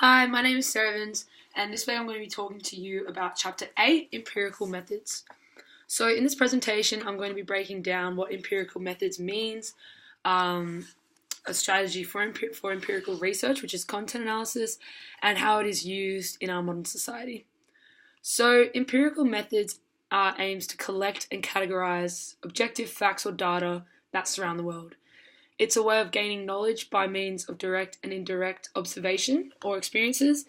Hi, my name is Sarah Evans, and this way I'm going to be talking to you about Chapter 8, Empirical Methods. So in this presentation, I'm going to be breaking down what empirical methods means, a strategy for empirical research, which is content analysis, and how it is used in our modern society. So empirical methods aims to collect and categorize objective facts or data that surround the world. It's a way of gaining knowledge by means of direct and indirect observation or experiences,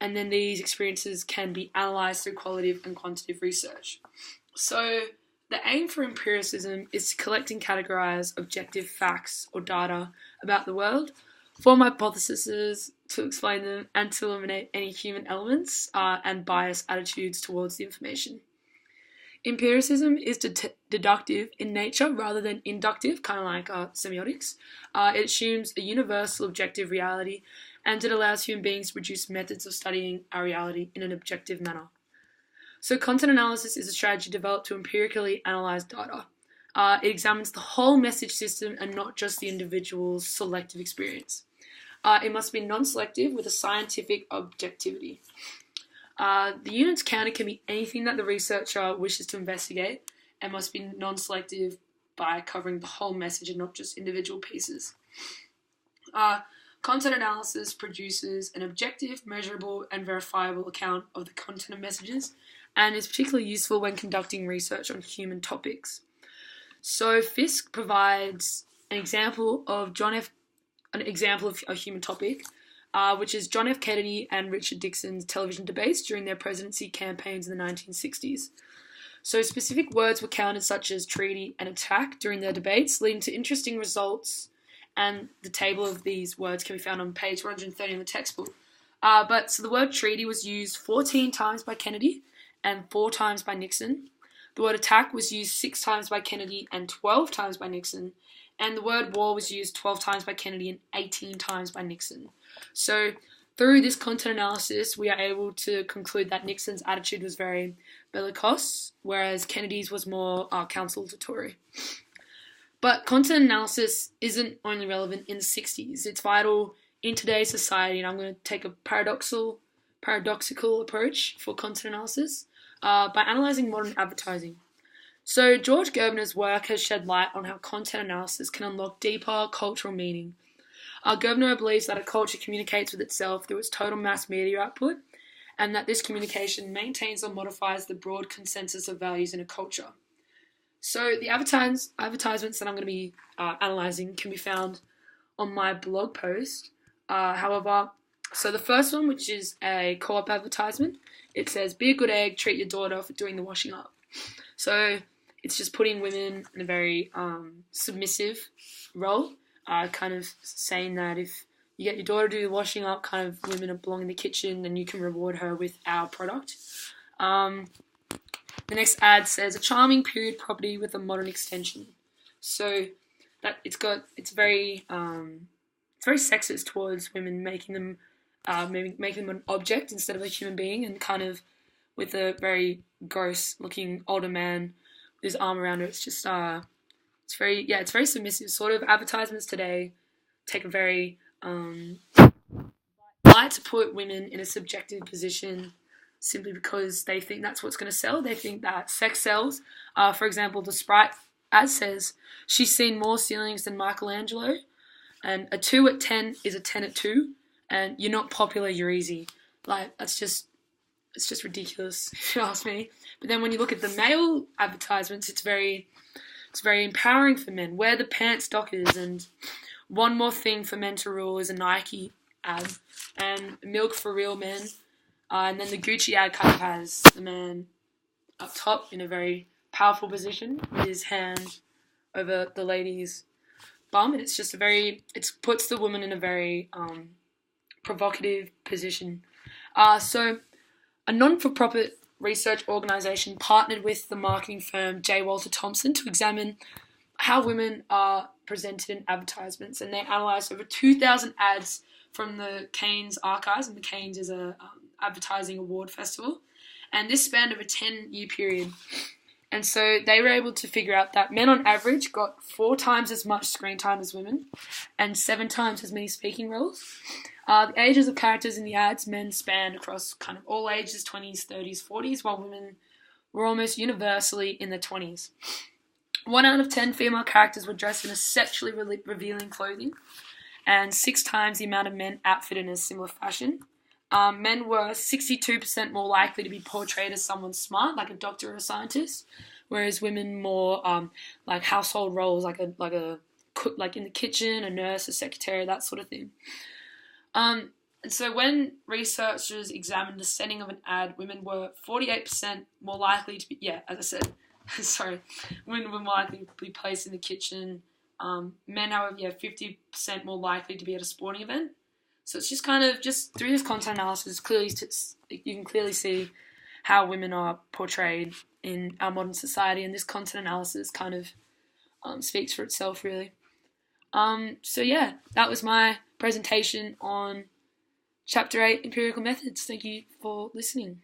and then these experiences can be analysed through qualitative and quantitative research. So the aim for empiricism is to collect and categorise objective facts or data about the world, form hypotheses to explain them, and to eliminate any human elements and biased attitudes towards the information. Empiricism is deductive in nature rather than inductive, kind of like semiotics. It assumes a universal objective reality, and it allows human beings to produce methods of studying our reality in an objective manner. So content analysis is a strategy developed to empirically analyse data. It examines the whole message system and not just the individual's selective experience. It must be non-selective with a scientific objectivity. The unit's counter can be anything that the researcher wishes to investigate and must be non-selective by covering the whole message and not just individual pieces. Content analysis produces an objective, measurable, and verifiable account of the content of messages and is particularly useful when conducting research on human topics. So Fiske provides an example of a human topic, which is John F. Kennedy and Richard Nixon's television debates during their presidency campaigns in the 1960s. So specific words were counted such as treaty and attack during their debates, leading to interesting results, and the table of these words can be found on page 130 in the textbook. So the word treaty was used 14 times by Kennedy and 4 times by Nixon. The word attack was used 6 times by Kennedy and 12 times by Nixon. And the word war was used 12 times by Kennedy and 18 times by Nixon. So through this content analysis, we are able to conclude that Nixon's attitude was very bellicose, whereas Kennedy's was more conciliatory. But content analysis isn't only relevant in the 60s. It's vital in today's society, and I'm going to take a paradoxical approach for content analysis by analysing modern advertising. So George Gerbner's work has shed light on how content analysis can unlock deeper cultural meaning. Gerbner believes that a culture communicates with itself through its total mass media output, and that this communication maintains or modifies the broad consensus of values in a culture. So the advertisements that I'm going to be analysing can be found on my blog post. So the first one, which is a co-op advertisement, it says, "Be a good egg, treat your daughter for doing the washing up." So it's just putting women in a very submissive role, kind of saying that if you get your daughter to do the washing up, kind of women belong in the kitchen, and you can reward her with our product. The next ad says, "A charming period property with a modern extension." So that it's very sexist towards women, making them an object instead of a human being, and kind of with a very gross looking older man with his arm around her. It's just it's very submissive. Sort of advertisements today take a very like to put women in a subjective position simply because they think that's what's going to sell. They think that sex sells. For example, the Sprite ad says, "She's seen more ceilings than Michelangelo," and a 2 at 10 is a 10 at 2, and you're not popular, you're easy. Like, it's just ridiculous, if you ask me. But then when you look at the male advertisements, it's very empowering for men. "Wear the pants, dockers," and "One more thing for men to rule" is a Nike ad, and "Milk for real men." And then the Gucci ad kind of has the man up top in a very powerful position with his hand over the lady's bum, and it's just it puts the woman in a very provocative position. So a non-for-profit research organisation partnered with the marketing firm J. Walter Thompson to examine how women are presented in advertisements, and they analysed over 2,000 ads from the Cannes archives, and the Cannes is a advertising award festival, and this spanned over a 10-year period. And so they were able to figure out that men on average got 4 times as much screen time as women and 7 times as many speaking roles. The ages of characters in the ads, men spanned across kind of all ages, 20s, 30s, 40s, while women were almost universally in their 20s. 1 out of 10 female characters were dressed in a sexually revealing clothing, and 6 times the amount of men outfitted in a similar fashion. Men were 62% more likely to be portrayed as someone smart, like a doctor or a scientist, whereas women more like household roles, like a cook, like in the kitchen, a nurse, a secretary, that sort of thing. And so when researchers examined the setting of an ad, women were 48% more likely to be, as I said, sorry, women were more likely to be placed in the kitchen. Men, however, 50% more likely to be at a sporting event. So it's just kind of, just through this content analysis, you can clearly see how women are portrayed in our modern society, and this content analysis kind of speaks for itself, really. That was my presentation on Chapter 8, Empirical Methods. Thank you for listening.